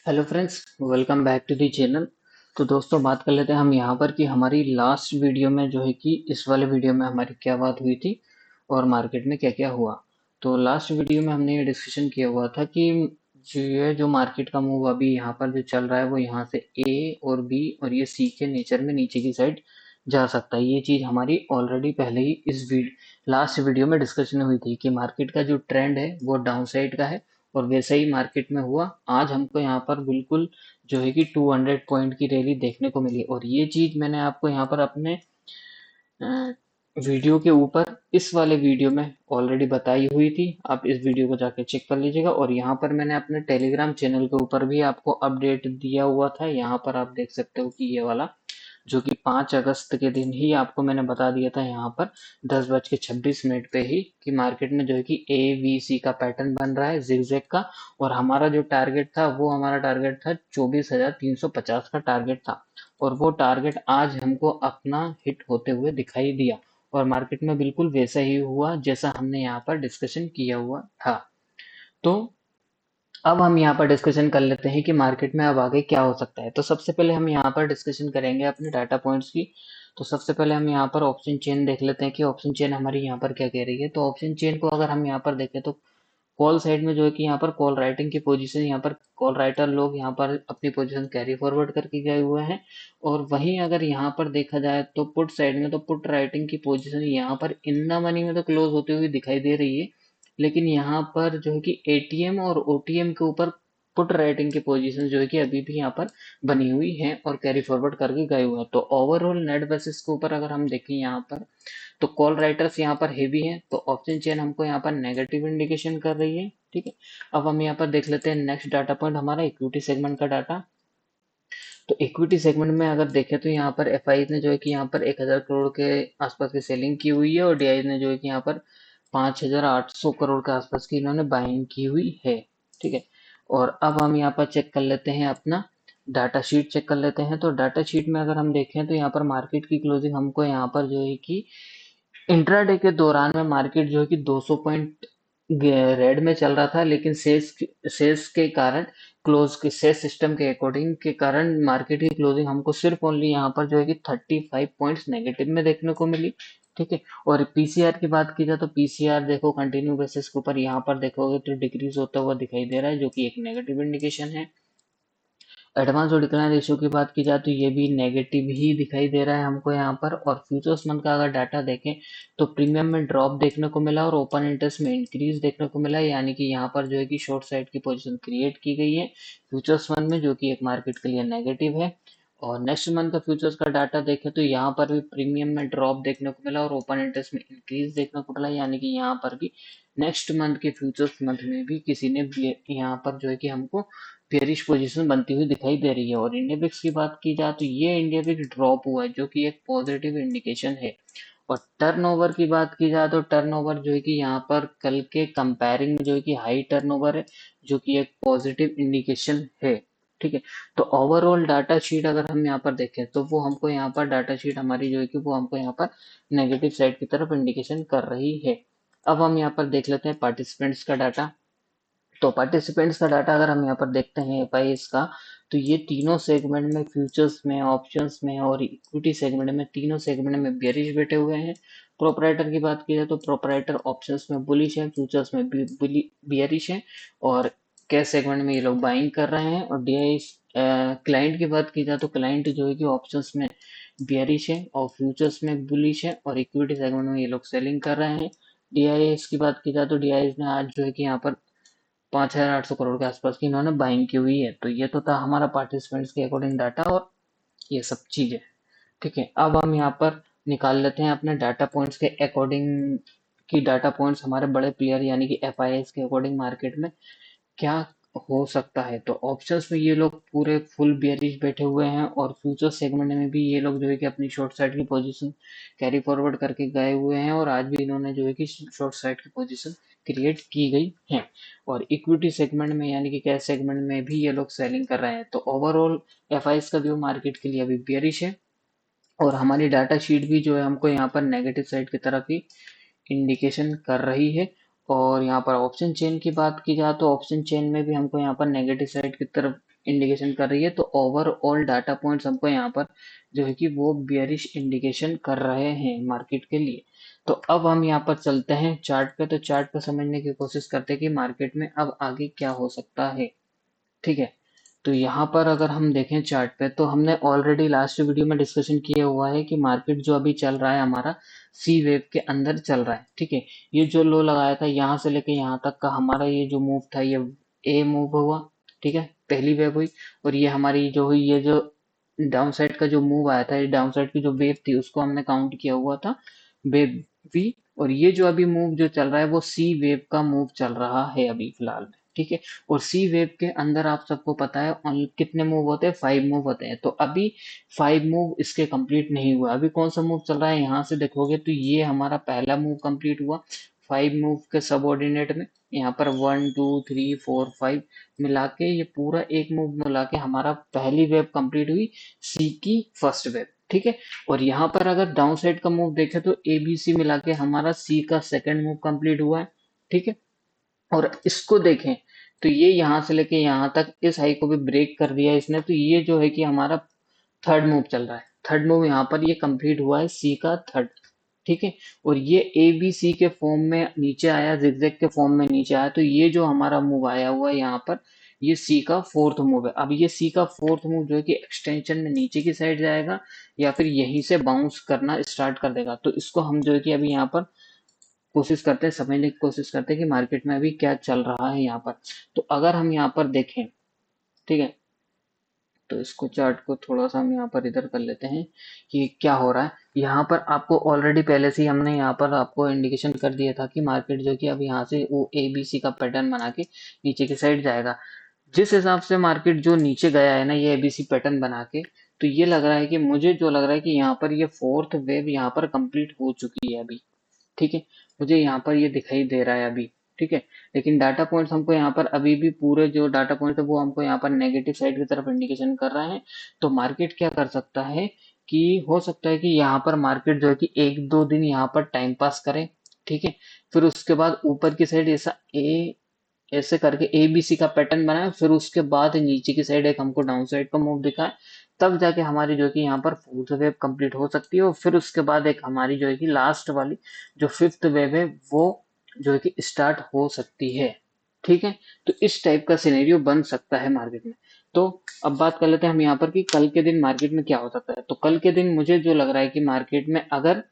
Hello friends, welcome back to the channel. तो दोस्तों, बात कर लेते हैं हम यहाँ पर कि हमारी लास्ट वीडियो में जो है कि इस वाले वीडियो में हमारी क्या बात हुई थी और मार्केट में क्या क्या हुआ। तो लास्ट वीडियो में हमने ये डिस्कशन किया हुआ था कि जो मार्केट का मूव अभी यहाँ पर जो चल रहा है वो यहाँ से ए और बी और ये सी के नेचर में नीचे की साइड जा सकता है। ये चीज़ हमारी ऑलरेडी पहले ही इस लास्ट वीडियो में डिस्कशन हुई थी कि मार्केट का जो ट्रेंड है वो डाउन साइड का है और वैसे ही मार्केट में हुआ। आज हमको यहाँ पर बिल्कुल जो है कि 200 पॉइंट की रैली देखने को मिली और ये चीज मैंने आपको यहाँ पर अपने वीडियो के ऊपर इस वाले वीडियो में ऑलरेडी बताई हुई थी। आप इस वीडियो को जाके चेक कर लीजिएगा और यहाँ पर मैंने अपने टेलीग्राम चैनल के ऊपर भी आपको अपडेट दिया हुआ था। यहाँ पर आप देख सकते हो कि ये वाला जो कि 5 अगस्त के दिन ही आपको मैंने बता दिया था यहाँ पर 10:26 पे ही कि मार्केट में जो है कि ए बी सी का पैटर्न बन रहा है जिगजैग का। और हमारा जो टारगेट था वो हमारा टारगेट था 24,350 का टारगेट था और वो टारगेट आज हमको अपना हिट होते हुए दिखाई दिया और मार्केट में बिल्कुल वैसा ही हुआ जैसा हमने यहाँ पर डिस्कशन किया हुआ था। तो अब हम यहाँ पर डिस्कशन कर लेते हैं कि मार्केट में अब आगे क्या हो सकता है। तो सबसे पहले हम यहाँ पर डिस्कशन करेंगे अपने डाटा पॉइंट्स की। तो सबसे पहले हम यहाँ पर ऑप्शन चेन देख लेते हैं कि ऑप्शन चेन हमारी यहाँ पर क्या कह रही है। तो ऑप्शन चेन को अगर हम यहाँ पर देखें तो कॉल साइड में जो है कि यहाँ पर कॉल राइटिंग की पोजीशन, यहाँ पर कॉल राइटर लोग यहाँ पर अपनी पोजीशन कैरी फॉरवर्ड करके गए हुए हैं। और वहीं अगर यहाँ पर देखा जाए तो पुट साइड में तो पुट राइटिंग की पोजीशन यहाँ पर इन द मनी में तो क्लोज होते हुए दिखाई दे रही है, लेकिन यहाँ पर जो है कि एटीएम और ओटीएम के ऊपर पुट राइटिंग की पोजीशन जो है कि अभी भी यहाँ पर बनी हुई है और कैरी फॉरवर्ड करके गए हुए हैं। तो ओवरऑल नेट बेसिस के ऊपर अगर हम देखें यहाँ पर तो कॉल राइटर्स यहाँ पर हेवी हैं, तो ऑप्शन चेन हमको यहाँ पर नेगेटिव इंडिकेशन कर रही है। ठीक है, अब हम यहाँ पर देख लेते हैं नेक्स्ट डाटा पॉइंट हमारा इक्विटी सेगमेंट का डाटा। तो इक्विटी सेगमेंट में अगर देखें तो यहाँ पर एफ ने जो है कि यहाँ पर 1,000 करोड़ के आसपास की सेलिंग की हुई है और डी ने जो है कि यहाँ पर 5,800 करोड़ के आसपास की इन्होंने बाइंग की हुई है। ठीक है, और अब हम यहाँ पर चेक कर लेते हैं अपना डाटा शीट चेक कर लेते हैं। तो डाटा शीट में अगर हम देखें तो यहाँ पर मार्केट की क्लोजिंग हमको यहाँ पर जो है कि इंट्राडे के दौरान में मार्केट जो है कि 200 पॉइंट रेड में चल रहा था, लेकिन सेल्स के कारण क्लोज के सेल्स सिस्टम के अकॉर्डिंग के कारण मार्केट की क्लोजिंग हमको सिर्फ ओनली यहाँ पर जो है कि 35 पॉइंट्स नेगेटिव में देखने को मिली। ठीक है, और पीसीआर की बात की जाए तो पीसीआर देखो कंटिन्यू बेसिस के ऊपर यहाँ पर देखोगे तो डिक्रीज होता हुआ दिखाई दे रहा है, जो कि एक नेगेटिव इंडिकेशन है। एडवांस और डिक्लाइन रेशियो की बात की जाए तो ये भी नेगेटिव ही दिखाई दे रहा है हमको यहाँ पर। और फ्यूचर्स मंथ का अगर डाटा देखें तो प्रीमियम में ड्रॉप देखने को मिला और ओपन इंटरेस्ट में इंक्रीज देखने को मिला, यानी कि यहाँ पर जो है कि शॉर्ट साइड की पोजीशन क्रिएट की गई है फ्यूचर्स मंथ में, जो कि एक मार्केट के लिए नेगेटिव है। और नेक्स्ट मंथ का फ्यूचर्स का डाटा देखें तो यहाँ पर भी प्रीमियम में ड्रॉप देखने को मिला और ओपन इंटरेस्ट में इंक्रीज देखने को मिला, यानी कि यहाँ पर भी नेक्स्ट मंथ के फ्यूचर्स मंथ में भी किसी ने यहाँ पर जो है कि हमको बेयरिश पोजीशन बनती हुई दिखाई दे रही है। और इंडिया बिक्स की बात की जाए तो ये इंडिया बिक्स ड्रॉप हुआ है, जो कि एक पॉजिटिव इंडिकेशन है। और टर्नओवर की बात की जाए तो टर्नओवर जो है कि यहाँ पर कल के कंपेयरिंग में जो है कि हाई टर्नओवर है, जो कि एक पॉजिटिव इंडिकेशन है। ठीक है, तो ओवरऑल डाटा शीट अगर हम यहाँ पर देखें तो वो हमको यहाँ पर डाटा शीट हमारी जो है कि वो हमको यहाँ पर नेगेटिव साइड की तरफ इंडिकेशन कर रही है। अब हम यहाँ पर देख लेते हैं पार्टिसिपेंट्स का डाटा। तो पार्टिसिपेंट्स का डाटा अगर हम यहाँ पर देखते हैं एफआईएस का, तो ये तीनों सेगमेंट में फ्यूचर्स में ऑप्शंस में और इक्विटी सेगमेंट में तीनों सेगमेंट में बेरिश बैठे हुए हैं। प्रोपराइटर की बात की जाए तो प्रोपराइटर ऑप्शंस में बुलिश है, फ्यूचर्स में बियरिश है और कैश सेगमेंट में ये लोग बाइंग कर रहे हैं। और डीआई क्लाइंट की बात की जाए तो क्लाइंट जो है कि ऑप्शंस में बियरिश है और फ्यूचर्स में बुलिश है और इक्विटी सेगमेंट में ये लोग सेलिंग कर रहे हैं। डीआईएस की बात की जाए तो डीआईएस ने आज जो है कि यहाँ पर 5,800 करोड़ के आसपास की इन्होंने बाइंग की हुई है। तो ये तो था हमारा पार्टिसिपेंट्स के अकॉर्डिंग डाटा और ये सब चीजें। ठीक है, अब हम यहाँ पर निकाल लेते हैं अपने डाटा पॉइंट्स के अकॉर्डिंग की डाटा पॉइंट्स हमारे बड़े प्लेयर यानी कि एफआईएस के अकॉर्डिंग मार्केट में क्या हो सकता है। तो ऑप्शंस में ये लोग पूरे फुल बियरिश बैठे हुए हैं और फ्यूचर सेगमेंट में भी ये लोग जो है कि अपनी शॉर्ट साइड की पोजीशन कैरी फॉरवर्ड करके गए हुए हैं और आज भी इन्होंने जो है कि शॉर्ट साइड की पोजीशन क्रिएट की गई है। और इक्विटी सेगमेंट में यानी कि कैश सेगमेंट में भी ये लोग सेलिंग कर रहे हैं। तो ओवरऑल एफआईएस का व्यू मार्केट के लिए अभी बियरिश है और हमारी डाटा शीट भी जो है हमको यहाँ पर नेगेटिव साइड की तरफ ही इंडिकेशन कर रही है। और यहाँ पर ऑप्शन चेन की बात की जाए तो ऑप्शन चेन में भी हमको यहाँ पर नेगेटिव साइड की तरफ इंडिकेशन कर रही है, तो ओवरऑल डाटा पॉइंट्स हमको यहाँ पर जो है कि वो बियरिश इंडिकेशन कर रहे हैं मार्केट के लिए। तो अब हम यहाँ पर चलते हैं चार्ट पे, तो चार्ट पे समझने की कोशिश करते हैं कि मार्केट में अब आगे क्या हो सकता है। ठीक है, तो यहाँ पर अगर हम देखें चार्ट पे, तो हमने ऑलरेडी लास्ट वीडियो में डिस्कशन किया हुआ है कि मार्केट जो अभी चल रहा है हमारा सी वेव के अंदर चल रहा है। ठीक है, ये जो लो लगाया था यहाँ से लेके यहाँ तक का हमारा ये जो मूव था, ये ए मूव हुआ। ठीक है, पहली वेव हुई, और ये हमारी जो हुई, ये जो डाउन साइड का जो मूव आया था, ये डाउन साइड की जो वेव थी उसको हमने काउंट किया हुआ था वेव वी। और ये जो अभी मूव जो चल रहा है वो सी वेव का मूव चल रहा है अभी फिलहाल में। ठीक है, और सी वेव के अंदर आप सबको पता है कितने मूव होते हैं, 5 मूव होते हैं। तो अभी 5 मूव इसके कंप्लीट नहीं हुआ। अभी कौन सा मूव चल रहा है, यहाँ से देखोगे तो ये हमारा पहला मूव कंप्लीट हुआ 5 मूव के सबऑर्डिनेट में। यहाँ पर 1 2 3 4 5 मिला के, ये पूरा एक मूव मिला के हमारा पहली वेव कंप्लीट हुई, सी की फर्स्ट वेव। ठीक है, और यहाँ पर अगर डाउन साइड का मूव देखें तो ए बी सी मिला के हमारा सी का सेकेंड मूव कंप्लीट हुआ है। ठीक है, और इसको देखें तो ये यहाँ से लेके यहाँ तक इस हाई को भी ब्रेक कर दिया इसने, तो ये जो है कि हमारा थर्ड मूव चल रहा है। थर्ड मूव यहाँ पर ये कंप्लीट हुआ है सी का थर्ड। ठीक है, और ये ए बी सी के फॉर्म में नीचे आया, जिगजैग के फॉर्म में नीचे आया, तो ये जो हमारा मूव आया हुआ है यहाँ पर, ये सी का फोर्थ मूव है। अब ये सी का फोर्थ मूव जो है कि एक्सटेंशन में नीचे की साइड जाएगा या फिर यहीं से बाउंस करना स्टार्ट कर देगा। तो इसको हम जो है कि अभी यहाँ पर कोशिश करते हैं, समझने की कोशिश करते हैं कि मार्केट में अभी क्या चल रहा है यहाँ पर। तो अगर हम यहाँ पर देखें, ठीक है, तो इसको चार्ट को थोड़ा सा हम यहाँ पर इधर कर लेते हैं कि क्या हो रहा है। यहाँ पर आपको ऑलरेडी पहले से ही हमने यहाँ पर आपको इंडिकेशन कर दिया था कि मार्केट जो कि अब यहाँ से वो ए बी सी का पैटर्न बना के नीचे की साइड जाएगा। जिस हिसाब से मार्केट जो नीचे गया है ना, ये एबीसी पैटर्न बना के, तो ये लग रहा है कि मुझे जो लग रहा है कि यहाँ पर ये फोर्थ वेव यहाँ पर कंप्लीट हो चुकी है अभी। ठीक है, मुझे यहाँ पर ये दिखाई दे रहा है अभी। ठीक है, लेकिन डाटा पॉइंट्स हमको यहाँ पर अभी भी पूरे जो डाटा पॉइंट है वो हमको यहाँ पर नेगेटिव साइड की तरफ इंडिकेशन कर रहे हैं। तो मार्केट क्या कर सकता है कि हो सकता है कि यहाँ पर मार्केट जो है कि एक दो दिन यहाँ पर टाइम पास करे। ठीक है, फिर उसके बाद ऊपर की साइड ऐसा ऐसे करके ए बी सी का पैटर्न बनाए, फिर उसके बाद नीचे की साइड एक हमको डाउन साइड का मूव दिखाए, तब जाके हमारी जो कि यहाँ पर फोर्थ वेव कंप्लीट हो सकती है। और फिर उसके बाद एक हमारी जो है कि लास्ट वाली जो फिफ्थ वेव है वो जो है कि स्टार्ट हो सकती है। ठीक है, तो इस टाइप का सिनेरियो बन सकता है मार्केट में। तो अब बात कर लेते हैं हम यहाँ पर कि कल के दिन मार्केट में क्या हो सकता है। तो कल के दिन मुझे जो लग रहा है कि मार्केट में अगर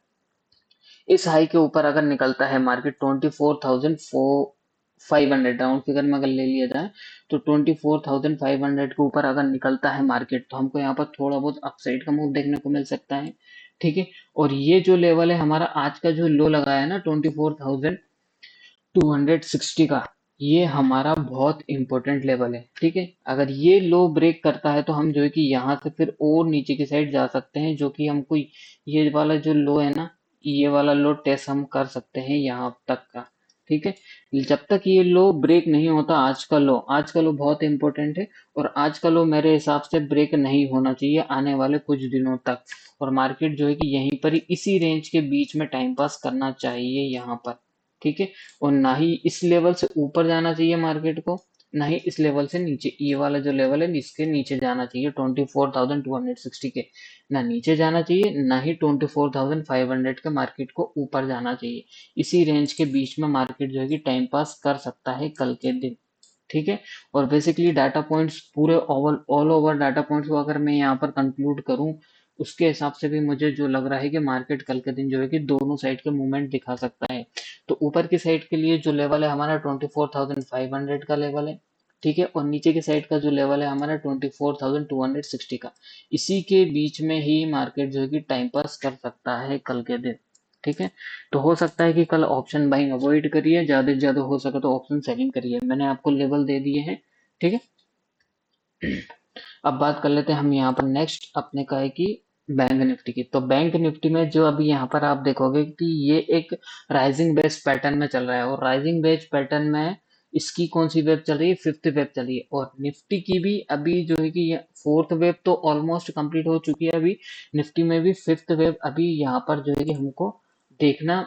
इस हाई के ऊपर अगर निकलता है मार्केट 24,500 राउंड फिगर में अगर ले लिया जाए, तो 24,500 के ऊपर अगर निकलता है मार्केट, तो हमको यहाँ पर थोड़ा बहुत अपसाइड का मूव देखने को मिल सकता है। ठीक है, और ये जो लेवल है हमारा आज का जो लो लगाया है ना 24,260 का, ये हमारा बहुत इंपॉर्टेंट लेवल है। ठीक है, अगर ये लो ब्रेक करता है तो हम जो है कि यहाँ से फिर और नीचे की साइड जा सकते हैं, जो कि हमको ये वाला जो लो है ना, ये वाला लो टेस्ट हम कर सकते हैं यहाँ तक का। ठीक है, जब तक ये लो ब्रेक नहीं होता, आज का लो बहुत इंपॉर्टेंट है, और आज का लो मेरे हिसाब से ब्रेक नहीं होना चाहिए आने वाले कुछ दिनों तक। और मार्केट जो है कि यहीं पर ही इसी रेंज के बीच में टाइम पास करना चाहिए यहाँ पर। ठीक है, और ना ही इस लेवल से ऊपर जाना चाहिए मार्केट को, ना ही इस लेवल से नीचे, ये वाला जो लेवल है इसके नीचे जाना चाहिए 24,260 के, ना नीचे जाना चाहिए ना ही 24,500 के मार्केट को ऊपर जाना चाहिए। इसी रेंज के बीच में मार्केट जो है कि टाइम पास कर सकता है कल के दिन। ठीक है, और बेसिकली डाटा पॉइंट्स पूरे ऑल ओवर डाटा पॉइंट्स को अगर मैं यहाँ पर कंक्लूड करूँ, उसके हिसाब से भी मुझे जो लग रहा है कि मार्केट कल के दिन जो है कि दोनों साइड के मूवमेंट दिखा सकता है। तो ऊपर की साइड के लिए जो लेवल है हमारा 24,500 का लेवल है। ठीक है, और नीचे की साइड का जो लेवल है हमारा 24,260 का, इसी के बीच में ही मार्केट जो है कि टाइम पास कर सकता है कल के दिन। ठीक है, तो हो सकता है कि कल ऑप्शन बाइंग अवॉइड करिए, ज्यादा से ज्यादा हो सके तो ऑप्शन सेलिंग करिए। मैंने आपको लेवल दे दिए हैं। ठीक है, अब बात कर लेते हैं हम यहाँ पर नेक्स्ट अपने का है कि बैंक निफ्टी की। तो बैंक निफ्टी में जो अभी यहाँ पर आप देखोगे कि ये एक राइजिंग बेस पैटर्न में चल रहा है, और राइजिंग बेस पैटर्न में इसकी कौन सी वेव चल रही है, फिफ्थ वेव चल रही है। और निफ्टी की भी अभी जो है कि फोर्थ वेव तो ऑलमोस्ट कंप्लीट हो चुकी है, अभी निफ्टी में भी फिफ्थ वेव अभी यहाँ पर जो है कि हमको देखना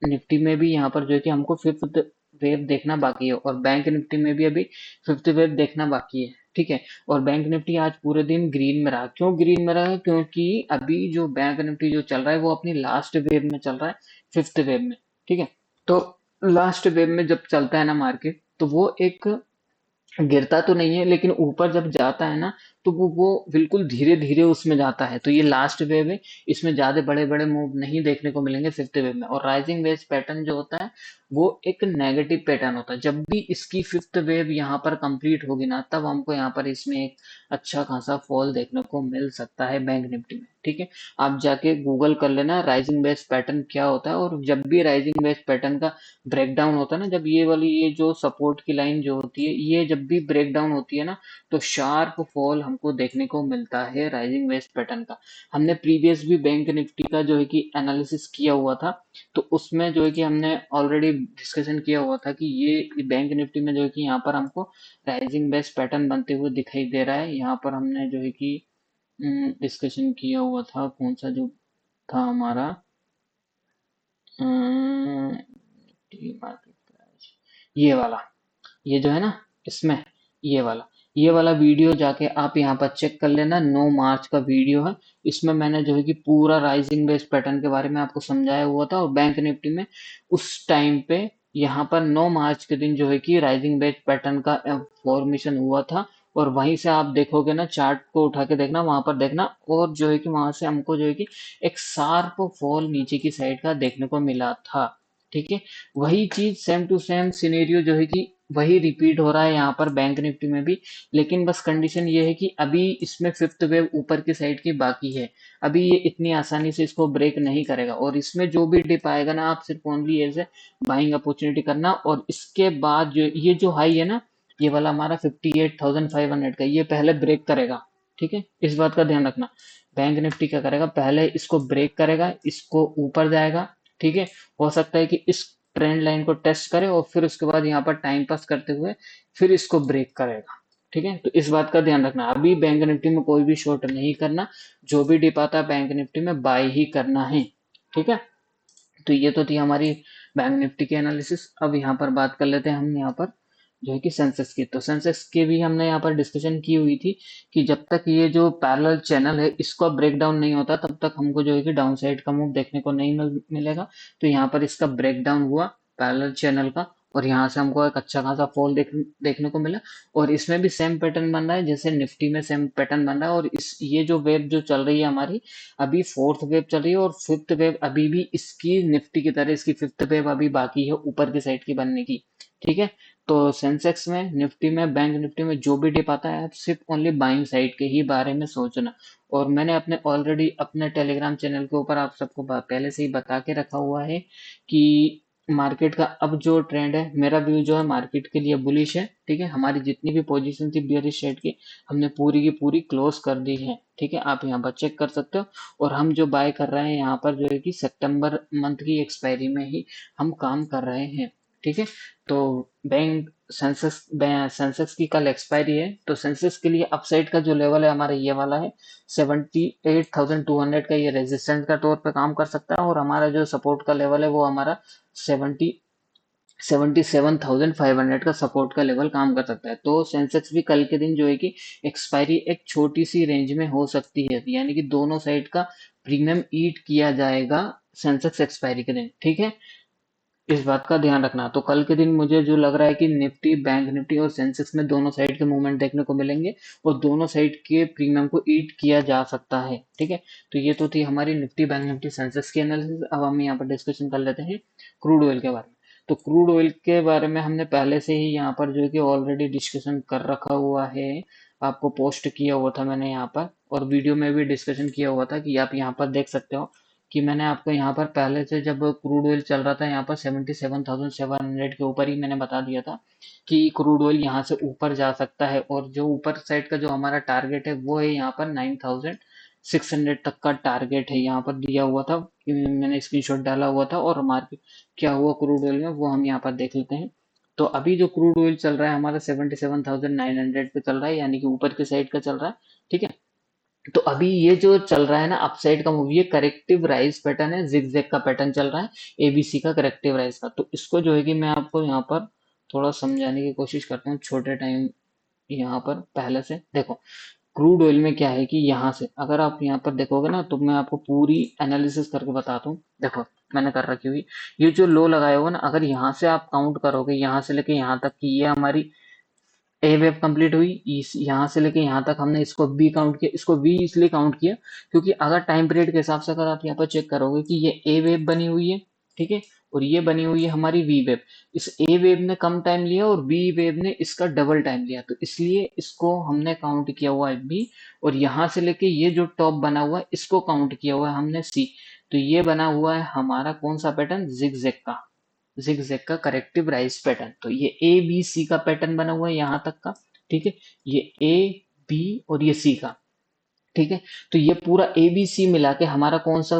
निफ्टी में भी यहाँ पर जो है कि हमको फिफ्थ वेव देखना बाकी है, और बैंक निफ्टी में भी अभी फिफ्थ वेव देखना बाकी है। ठीक है। और बैंक निफ्टी आज पूरे दिन ग्रीन में रहा। क्यों ग्रीन में रहा? क्योंकि अभी जो बैंक निफ्टी जो चल रहा है वो अपनी लास्ट वेव में चल रहा है, फिफ्थ वेव में। ठीक है। तो लास्ट वेव में जब चलता है ना मार्केट, तो वो एक गिरता तो नहीं है, लेकिन ऊपर जब जाता है ना, तो वो बिल्कुल धीरे धीरे उसमें जाता है। तो ये लास्ट वेव है, इसमें ज्यादा बड़े बड़े मूव नहीं देखने को मिलेंगे फिफ्थ वेव में। और राइजिंग वेव पैटर्न जो होता है वो एक नेगेटिव पैटर्न होता है। जब भी इसकी फिफ्थ वेव यहाँ पर कंप्लीट होगी ना, तब हमको यहाँ पर इसमें एक अच्छा खासा फॉल देखने को मिल सकता है बैंक निफ्टी में। ठीक है। आप जाके गूगल कर लेना राइजिंग वेव पैटर्न क्या होता है, और जब भी राइजिंग वेव पैटर्न का ब्रेकडाउन होता है ना, जब ये वाली ये जो सपोर्ट की लाइन जो होती है, ये जब भी ब्रेकडाउन होती है ना, तो शार्प फॉल हमको देखने को मिलता है राइजिंग वेस्ट पैटर्न का। हमने प्रीवियस भी बैंक निफ्टी का जो है कि एनालिसिस किया हुआ था, तो उसमें जो है कि हमने ऑलरेडी डिस्कशन किया हुआ था कि ये बैंक निफ्टी में जो है कि यहाँ पर हमको राइजिंग वेस्ट पैटर्न बनते हुए दिखाई दे रहा है। यहाँ पर हमने जो है कि डिस्कशन किया हुआ था, कौन सा जो था हमारा मार्केट प्राइस, ये वाला, ये जो है ना, इसमें ये वाला, ये वाला वीडियो जाके आप यहाँ पर चेक कर लेना। 9 मार्च का वीडियो है। इसमें मैंने जो है कि पूरा राइजिंग बेस पैटर्न के बारे में आपको समझाया हुआ था। और बैंक निफ्टी में उस टाइम पे यहाँ पर 9 मार्च के दिन जो है कि राइजिंग बेस पैटर्न का फॉर्मेशन हुआ था। और वहीं से आप देखोगे ना, चार्ट को उठा के देखना, वहां पर देखना, और जो है कि वहां से हमको जो है कि एक शार्प फॉल नीचे की साइड का देखने को मिला था। ठीक है। वही चीज सेम टू सेम सिनेरियो जो है कि वही रिपीट हो रहा है यहाँ पर बैंक निफ्टी में भी। लेकिन बस कंडीशन ये है कि अभी इसमें फिफ्थ वेव ऊपर की साइड की बाकी है। अभी ये इतनी आसानी से इसको ब्रेक नहीं करेगा, और इसमें जो भी डिप आएगा ना, आप सिर्फ only as a buying opportunity करना। और इसके बाद जो ये जो हाई है ना, ये वाला हमारा 58,500 का, ये पहले ब्रेक करेगा। ठीक है। इस बात का ध्यान रखना। बैंक निफ्टी क्या करेगा, पहले इसको ब्रेक करेगा, इसको ऊपर जाएगा। ठीक है। हो सकता है कि इस ट्रेंड लाइन को टेस्ट करे, और फिर उसके बाद यहाँ पर टाइम पास करते हुए फिर इसको ब्रेक करेगा। ठीक है। तो इस बात का ध्यान रखना, अभी बैंक निफ्टी में कोई भी शॉर्ट नहीं करना। जो भी डिप आता है बैंक निफ्टी में बाय ही करना है। ठीक है। तो ये तो थी हमारी बैंक निफ्टी की एनालिसिस। अब यहाँ पर बात कर लेते हैं हम यहाँ पर जो है कि सेंसेक्स की। तो सेंसेक्स की भी हमने यहाँ पर डिस्कशन की हुई थी कि जब तक ये जो पैरेलल चैनल है इसका ब्रेकडाउन नहीं होता, तब तक हमको जो है कि डाउन साइड का मूव देखने को नहीं मिलेगा। तो यहाँ पर इसका ब्रेकडाउन हुआ पैरेलल चैनल का, और यहाँ से हमको एक अच्छा खासा फॉल देखने को मिला। और इसमें भी सेम पैटर्न बन रहा है जैसे निफ्टी में सेम पैटर्न बन रहा है। और इस ये जो वेव जो चल रही है हमारी, अभी फोर्थ वेव चल रही है, और फिफ्थ वेव अभी भी इसकी निफ्टी की तरह इसकी फिफ्थ वेव अभी बाकी है ऊपर की साइड की बनने की। ठीक है। तो सेंसेक्स में, निफ्टी में, बैंक निफ्टी में जो भी डिप आता है, आप सिर्फ ओनली बाइंग साइड के ही बारे में सोचना। और मैंने अपने ऑलरेडी अपने टेलीग्राम चैनल के ऊपर आप सबको पहले से ही बता के रखा हुआ है कि मार्केट का अब जो ट्रेंड है, मेरा व्यू जो है मार्केट के लिए बुलिश है। ठीक है। हमारी जितनी भी पोजीशन थी बियरिश साइड की, हमने पूरी की पूरी क्लोज कर दी है। ठीक है। आप यहाँ पर चेक कर सकते हो। और हम जो बाय कर रहे हैं यहाँ पर जो है कि सितंबर मंथ की एक्सपायरी में ही हम काम कर रहे हैं। ठीक है। तो बैंक सेंसेक्स की कल एक्सपायरी है, तो सेंसेक्स के लिए अपसाइड का जो लेवल है हमारा ये वाला है 78,200 का। ये रेजिस्टेंस का तौर पे काम कर सकता है। और हमारा जो सपोर्ट का लेवल है वो हमारा 77,500 का सपोर्ट का लेवल काम कर सकता है। तो सेंसेक्स भी कल के दिन जो है कि एक्सपायरी एक छोटी सी रेंज में हो सकती है, यानी कि दोनों साइड का प्रीमियम ईट किया जाएगा सेंसेक्स एक्सपायरी के दिन। ठीक है। इस बात का ध्यान रखना। तो कल के दिन मुझे जो लग रहा है कि निफ्टी, बैंक निफ्टी और सेंसेक्स में दोनों साइड के मूवमेंट देखने को मिलेंगे, और दोनों साइड के प्रीमियम को ईट किया जा सकता है। ठीक है। तो ये तो थी हमारी निफ्टी, बैंक निफ्टी, सेंसेक्स की एनालिसिस। अब हम यहाँ पर डिस्कशन कर लेते हैं क्रूड ऑयल के बारे में। तो क्रूड ऑयल के बारे में हमने पहले से ही यहाँ पर जो है कि ऑलरेडी डिस्कशन कर रखा हुआ है। आपको पोस्ट किया हुआ था मैंने यहाँ पर, और वीडियो में भी डिस्कशन किया हुआ था कि आप यहाँ पर देख सकते हो कि मैंने आपको यहाँ पर पहले से, जब क्रूड ऑयल चल रहा था यहाँ पर 77,700 के ऊपर ही, मैंने बता दिया था कि क्रूड ऑयल यहाँ से ऊपर जा सकता है। और जो ऊपर साइड का जो हमारा टारगेट है वो है यहाँ पर 9,600 तक का टारगेट है, यहाँ पर दिया हुआ था। मैंने स्क्रीनशॉट डाला हुआ था। और मार्केट क्या हुआ क्रूड ऑयल में वो हम यहाँ पर देख लेते हैं। तो अभी जो क्रूड ऑयल चल रहा है हमारा 77,900 पे चल रहा है, यानी कि ऊपर की साइड का चल रहा है। ठीक है। तो अभी ये जो चल रहा है ना अपसाइड का मूव, ये करेक्टिव राइज पैटर्न है, जिगजैग का पैटर्न चल रहा है, एबीसी का करेक्टिव राइज का। तो इसको जो है कि मैं आपको यहाँ पर थोड़ा समझाने की कोशिश करता हूँ छोटे टाइम। यहाँ पर पहले से देखो, क्रूड ऑयल में क्या है कि यहाँ से अगर आप यहाँ पर देखोगे ना, तो मैं आपको पूरी एनालिसिस करके बताता हूँ। देखो मैंने कर रखी हुई, ये जो लो लगाया हुआ ना, अगर यहाँ से आप काउंट करोगे, यहाँ से लेके यहाँ तक की ये हमारी ए वेव कंप्लीट हुई, इस यहाँ से लेके यहाँ तक हमने इसको बी काउंट किया। इसको बी इसलिए काउंट किया क्योंकि अगर टाइम पीरियड के हिसाब से अगर आप यहाँ पर चेक करोगे कि ये ए वेव बनी हुई है, ठीक है, और ये बनी हुई है हमारी वी वेव। इस ए वेव ने कम टाइम लिया और बी वेव ने इसका डबल टाइम लिया, तो इसलिए इसको हमने काउंट किया हुआ है बी। और यहाँ से लेके ये जो टॉप बना हुआ है इसको काउंट किया हुआ है हमने सी। तो ये बना हुआ है हमारा कौन सा पैटर्न, जिगजैग का, जिगजैग का करेक्टिव राइज पैटर्न। तो ये ए बी सी का पैटर्न बना हुआ है यहाँ तक का, ठीक है, ये ए बी और ये सी का, ठीक है। तो ये पूरा ए बी सी मिला के हमारा कौन सा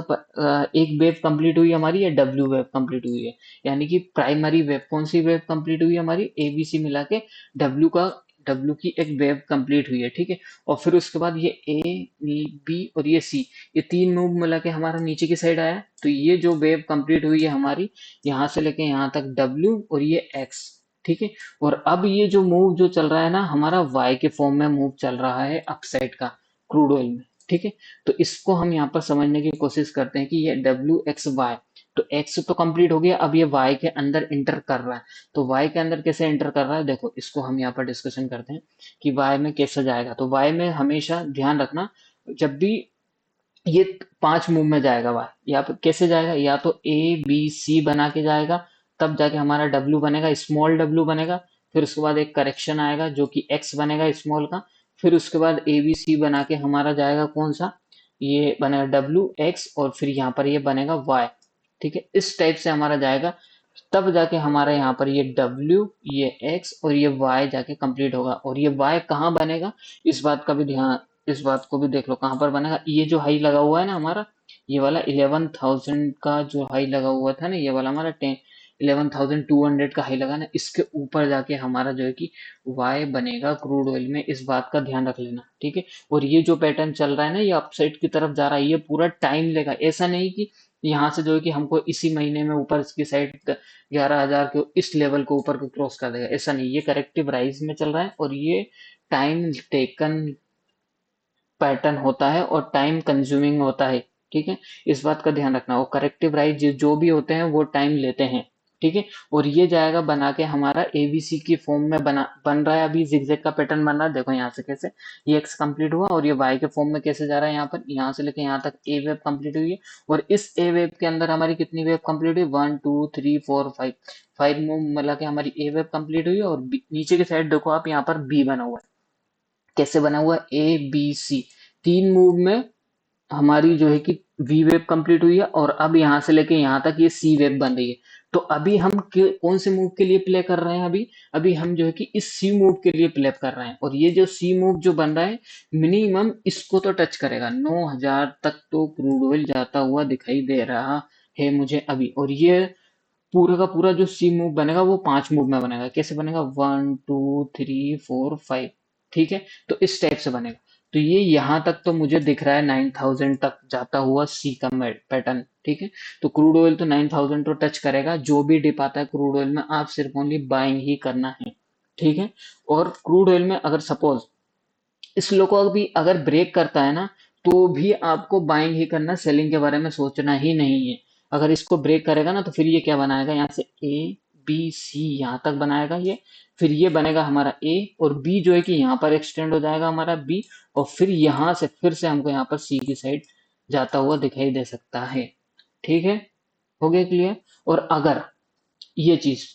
एक वेव कंप्लीट हुई हमारी, या डब्ल्यू वेव कंप्लीट हुई है। यानी कि प्राइमरी वेव, कौन सी वेव कंप्लीट हुई है हमारी, ए बी सी मिला के डब्ल्यू का, डब्ल्यू की एक वेव कंप्लीट हुई है, ठीक है। और फिर उसके बाद ये ए बी और ये सी, ये तीन मूव मिला के हमारा नीचे की साइड आया। तो ये जो वेव कंप्लीट हुई है हमारी यहाँ से लेके यहाँ तक डब्ल्यू और ये एक्स, ठीक है। और अब ये जो मूव जो चल रहा है ना हमारा वाई के फॉर्म में मूव चल रहा है अपसाइड का क्रूड ऑयल में, ठीक है। तो इसको हम यहाँ पर समझने की कोशिश करते हैं कि ये डब्ल्यू एक्स वाई, तो एक्स तो कंप्लीट हो गया, अब ये वाई के अंदर इंटर कर रहा है। तो वाई के अंदर कैसे इंटर कर रहा है, देखो इसको हम यहाँ पर डिस्कशन करते हैं कि वाई में कैसे जाएगा। तो वाई में हमेशा ध्यान रखना, जब भी ये 5 मूव में जाएगा वाई, या कैसे जाएगा, या तो ए बी सी बना के जाएगा, तब जाके हमारा डब्ल्यू बनेगा, स्मॉल डब्ल्यू बनेगा। फिर उसके बाद एक करेक्शन आएगा जो कि एक्स बनेगा स्मॉल का। फिर उसके बाद ए बी सी बना के हमारा जाएगा कौन सा, ये बनेगा डब्ल्यू एक्स, और फिर यहाँ पर ये बनेगा वाई, ठीक है। इस टाइप से हमारा जाएगा, तब जाके हमारा यहाँ पर ये डब्ल्यू, ये एक्स और ये वाई जाके कंप्लीट होगा। और ये वाई कहाँ बनेगा, इस बात का भी ध्यान, इस बात को भी देख लो कहाँ पर बनेगा। ये जो हाई लगा हुआ है ना हमारा, ये वाला 11,000 का जो हाई लगा हुआ था ना, ये वाला हमारा 11,200 का हाई लगा ना, इसके ऊपर जाके हमारा जो है कि वाई बनेगा क्रूड ऑयल में। इस बात का ध्यान रख लेना, ठीक है। और ये जो पैटर्न चल रहा है ना, ये अपसाइड की तरफ जा रहा है, ये पूरा टाइम लेगा। ऐसा नहीं कि यहाँ से जो है कि हमको इसी महीने में ऊपर की साइड 11,000 के इस लेवल को ऊपर को क्रॉस कर देगा, ऐसा नहीं। ये करेक्टिव राइज में चल रहा है और ये टाइम टेकन पैटर्न होता है और टाइम कंज्यूमिंग होता है, ठीक है। इस बात का ध्यान रखना, वो करेक्टिव राइज जो भी होते हैं वो टाइम लेते हैं, ठीक है। और ये जाएगा बना के हमारा एबीसी की फॉर्म में बन रहा है। अभी जिगजैग का पैटर्न बन रहा है, देखो यहाँ से कैसे ये एक्स कंप्लीट हुआ और ये वाई के फॉर्म में कैसे जा रहा है, यहाँ पर यहाँ से लेके यहाँ तक ए वेव कंप्लीट हुई है। और इस ए वेव के अंदर हमारी कितनी वेव कंप्लीट हुई, 1 2 3 4 5, 5 मूव मिला के हमारी ए वेव कंप्लीट हुई है। और नीचे की साइड देखो आप, यहाँ पर बी बना हुआ है, कैसे बना हुआ है, ए बी सी, तीन मूव में हमारी जो है कि वी वेव कंप्लीट हुई है। और अब यहाँ से लेके यहाँ तक ये सी वेव बन रही है। तो अभी हम कौन से मूव के लिए प्ले कर रहे हैं, अभी अभी हम जो है कि इस सी मूव के लिए प्ले कर रहे हैं। और ये जो सी मूव जो बन रहा है, मिनिमम इसको तो टच करेगा, 9,000 तक तो क्रूड ऑयल जाता हुआ दिखाई दे रहा है मुझे अभी। और ये पूरा का पूरा जो सी मूव बनेगा वो 5 मूव में बनेगा, कैसे बनेगा, 1 2 3 4 5, ठीक है। तो इस टाइप से बनेगा। तो ये यहाँ तक तो मुझे दिख रहा है 9,000 तक जाता हुआ सी का पैटर्न, ठीक है। तो क्रूड ऑयल तो 9,000 तो टच करेगा, जो भी डिप आता है क्रूड ऑयल में आप सिर्फ ओनली बाइंग ही करना है, ठीक है। और क्रूड ऑयल में अगर सपोज इस लो को अभी अगर ब्रेक करता है ना, तो भी आपको बाइंग ही करना, सेलिंग के बारे में सोचना ही नहीं है। अगर इसको ब्रेक करेगा ना, तो फिर ये क्या बनाएगा, यहाँ से ए बी सी यहाँ तक बनाएगा ये। फिर ये बनेगा हमारा ए, और बी जो है कि यहाँ पर एक्सटेंड हो जाएगा हमारा बी। और फिर यहाँ से फिर से हमको यहाँ पर सी की साइड जाता हुआ दिखाई दे सकता है, ठीक है। हो गया क्लियर। और अगर ये चीज,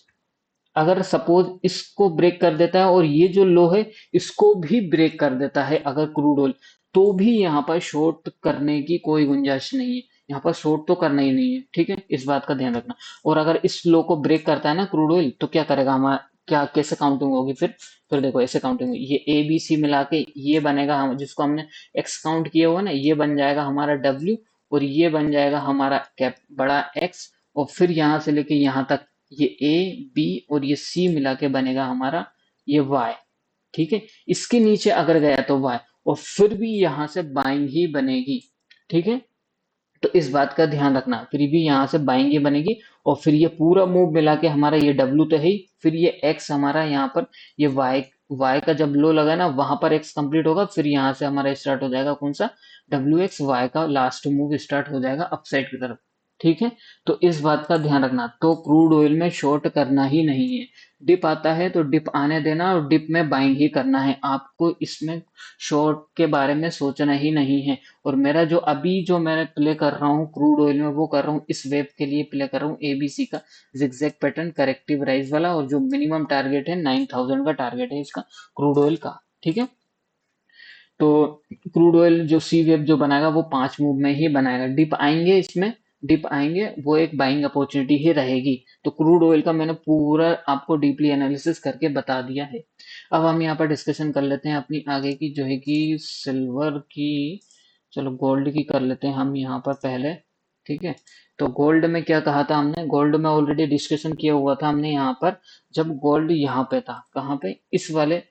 अगर सपोज इसको ब्रेक कर देता है और ये जो लो है इसको भी ब्रेक कर देता है अगर क्रूड ऑयल, तो भी यहाँ पर शॉर्ट करने की कोई गुंजाइश नहीं है। यहाँ पर शॉर्ट तो करना ही नहीं है, ठीक है, इस बात का ध्यान रखना। और अगर इस लो को ब्रेक करता है ना क्रूड ऑयल, तो क्या करेगा हमारा, क्या कैसे काउंटिंग होगी फिर देखो ऐसे काउंटिंग होगी, ये ए बी सी मिला के ये बनेगा, हम जिसको हमने एक्स काउंट किया हुआ ना, ये बन जाएगा हमारा डब्ल्यू, और ये बन जाएगा हमारा कैप बड़ा एक्स। और फिर यहाँ से लेके यहाँ तक ये ए बी और ये सी मिला के बनेगा हमारा ये वाई, ठीक है। इसके नीचे अगर गया तो वाई। और फिर भी यहाँ से बाइंग ही बनेगी। ठीक है, तो इस बात का ध्यान रखना, फिर भी यहाँ से बाइंग ही बनेगी। और फिर ये पूरा मूव मिला के हमारा ये डब्ल्यू तो है ही, फिर ये एक्स हमारा यहाँ पर, ये वाई, वाई का जब लो लगा ना वहां पर एक्स कंप्लीट होगा, फिर यहाँ से हमारा स्टार्ट हो जाएगा कौन सा, डब्ल्यू एक्स, वाई का लास्ट मूव स्टार्ट हो जाएगा अपसाइड की तरफ। ठीक है, तो इस बात का ध्यान रखना। तो क्रूड ऑयल में शॉर्ट करना ही नहीं है, डिप आता है तो डिप आने देना और डिप में बाइंग ही करना है, आपको इसमें शॉर्ट के बारे में सोचना ही नहीं है। और मेरा जो अभी जो मैं प्ले कर रहा हूँ क्रूड ऑयल में, वो कर रहा हूँ इस वेब के लिए प्ले कर रहा हूँ एबीसी का जिगजैग पैटर्न करेक्टिव राइज वाला, और जो मिनिमम टारगेट है 9000 का टारगेट है इसका क्रूड ऑयल का। ठीक है, तो क्रूड ऑयल जो सी वेब जो बनाएगा वो 5 मूव में ही बनाएगा, डिप आएंगे इसमें, डिप आएंगे वो एक बाइंग अपॉर्चुनिटी ही रहेगी। तो क्रूड ऑयल का मैंने पूरा आपको डीपली एनालिसिस करके बता दिया है। अब हम यहाँ पर डिस्कशन कर लेते हैं अपनी आगे की, जो है कि सिल्वर की, चलो गोल्ड की कर लेते हैं हम यहाँ पर पहले। ठीक है, तो गोल्ड में क्या कहा था हमने, गोल्ड में ऑलरेडी डिस्कशन किया हुआ था हमने यहाँ पर, जब गोल्ड यहाँ पे था, कहाँ पे, इस वाले,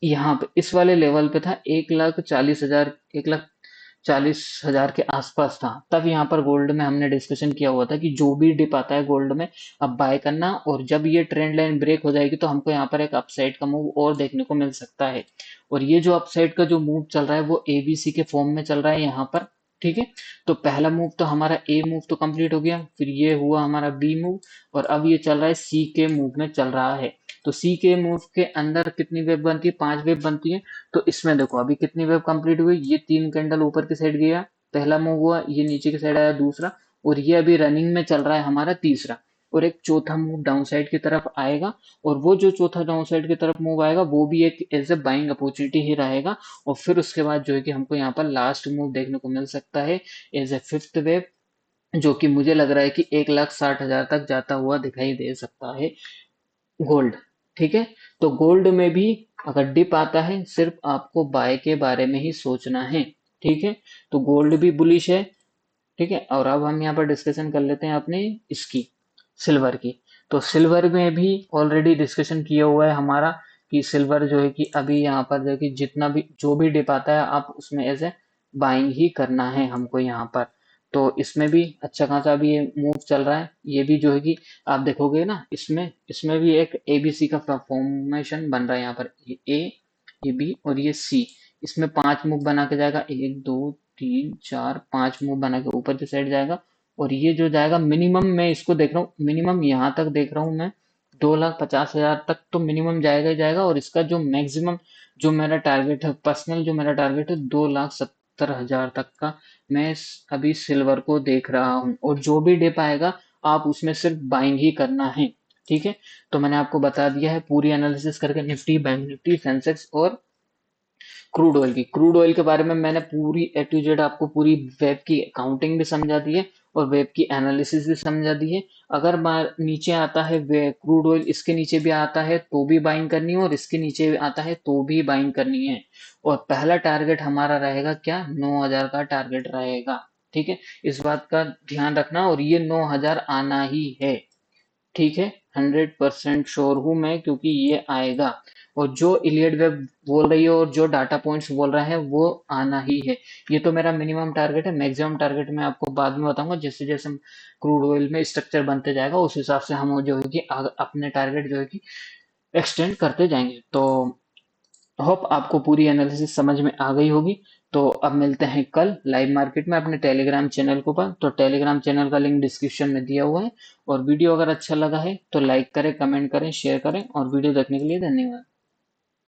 यहाँ पे इस वाले लेवल पे था, 1,40,000, 1,40,000 के आसपास था, तब यहाँ पर गोल्ड में हमने डिस्कशन किया हुआ था कि जो भी डिप आता है गोल्ड में अब बाय करना, और जब ये ट्रेंड लाइन ब्रेक हो जाएगी तो हमको यहाँ पर एक अपसाइड का मूव और देखने को मिल सकता है। और ये जो अपसाइड का जो मूव चल रहा है वो एबीसी के फॉर्म में चल रहा है यहाँ पर। ठीक है, तो पहला मूव तो हमारा ए मूव तो कंप्लीट हो गया, फिर ये हुआ हमारा बी मूव, और अब ये चल रहा है सी के मूव में चल रहा है। तो सी के मूव के अंदर कितनी वेव बनती है, 5 वेव बनती है। तो इसमें देखो अभी कितनी वेव कंप्लीट हुई, ये 3 कैंडल ऊपर की साइड गया, पहला मूव हुआ, ये नीचे की साइड आया दूसरा, और ये अभी रनिंग में चल रहा है हमारा तीसरा, और एक चौथा मूव डाउन साइड की तरफ आएगा। और वो जो चौथा डाउन साइड की तरफ मूव आएगा वो भी एक एज ए बाइंग अपॉर्चुनिटी ही रहेगा। और फिर उसके बाद जो है कि हमको यहाँ पर लास्ट मूव देखने को मिल सकता है एज ए फिफ्थ वेव, जो कि मुझे लग रहा है कि 1,60,000 तक जाता हुआ दिखाई दे सकता है गोल्ड। ठीक है, तो गोल्ड में भी अगर डिप आता है सिर्फ आपको बाय के बारे में ही सोचना है। ठीक है, तो गोल्ड भी बुलिश है। ठीक है, और अब हम यहाँ पर डिस्कशन कर लेते हैं अपने इसकी, सिल्वर की। तो सिल्वर में भी ऑलरेडी डिस्कशन किया हुआ है हमारा कि सिल्वर जो है कि अभी यहाँ पर जो है कि जितना भी जो भी डिप आता है आप उसमें ऐसे बाइंग ही करना है हमको यहाँ पर। तो इसमें भी अच्छा खासा अभी ये मूव चल रहा है, ये भी जो है कि आप देखोगे ना, इसमें इसमें भी एक एबीसी का फॉर्मेशन बन रहा है यहाँ पर, ये ए, ये बी और ये सी। इसमें 5 मूव बना के जाएगा, 1, 2, 3, 4, 5 मूव बना के ऊपर की साइड जाएगा। और ये जो जाएगा मिनिमम, मैं इसको देख रहा हूँ मिनिमम यहाँ तक देख रहा हूँ मैं, 2,50,000 तक तो मिनिमम जाएगा ही जाएगा। और इसका जो मैक्सिमम जो मेरा टारगेट है, पर्सनल जो मेरा टारगेट है, 2,70,000 तक का मैं अभी सिल्वर को देख रहा हूँ। और जो भी डिप आएगा आप उसमें सिर्फ बाइंग ही करना है। ठीक है, तो मैंने आपको बता दिया है पूरी एनालिसिस करके, निफ्टी, बैंक निफ्टी, सेंसेक्स और क्रूड ऑयल की। क्रूड ऑयल के बारे में मैंने पूरी ए टू जेड आपको पूरी वेब की अकाउंटिंग भी समझा दी है और वेब की एनालिसिस भी समझा दी है। अगर नीचे आता है क्रूड ऑयल, इसके नीचे भी आता है तो भी बाइंग करनी है, और इसके नीचे भी आता है तो भी बाइंग करनी है। और पहला टारगेट हमारा रहेगा क्या, 9,000 का टारगेट रहेगा। ठीक है, इस बात का ध्यान रखना, और ये 9,000 आना ही है। ठीक है, 100% श्योर हूं मैं, क्योंकि ये आएगा। और जो इलियड वेब बोल रही है और जो डाटा पॉइंट्स बोल रहे हैं वो आना ही है। ये तो मेरा मिनिमम टारगेट है, मैक्सिमम टारगेट मैं आपको बाद में बताऊंगा, जैसे जैसे क्रूड ऑयल में स्ट्रक्चर बनते जाएगा उस हिसाब से हम जो है कि अपने टारगेट जो है कि एक्सटेंड करते जाएंगे। तो होप आपको पूरी एनालिसिस समझ में आ गई होगी। तो अब मिलते हैं कल लाइव मार्केट में अपने टेलीग्राम चैनल के ऊपर। तो टेलीग्राम चैनल का लिंक डिस्क्रिप्शन में दिया हुआ है। और वीडियो अगर अच्छा लगा है तो लाइक करें, कमेंट करें, शेयर करें, और वीडियो देखने के लिए धन्यवाद।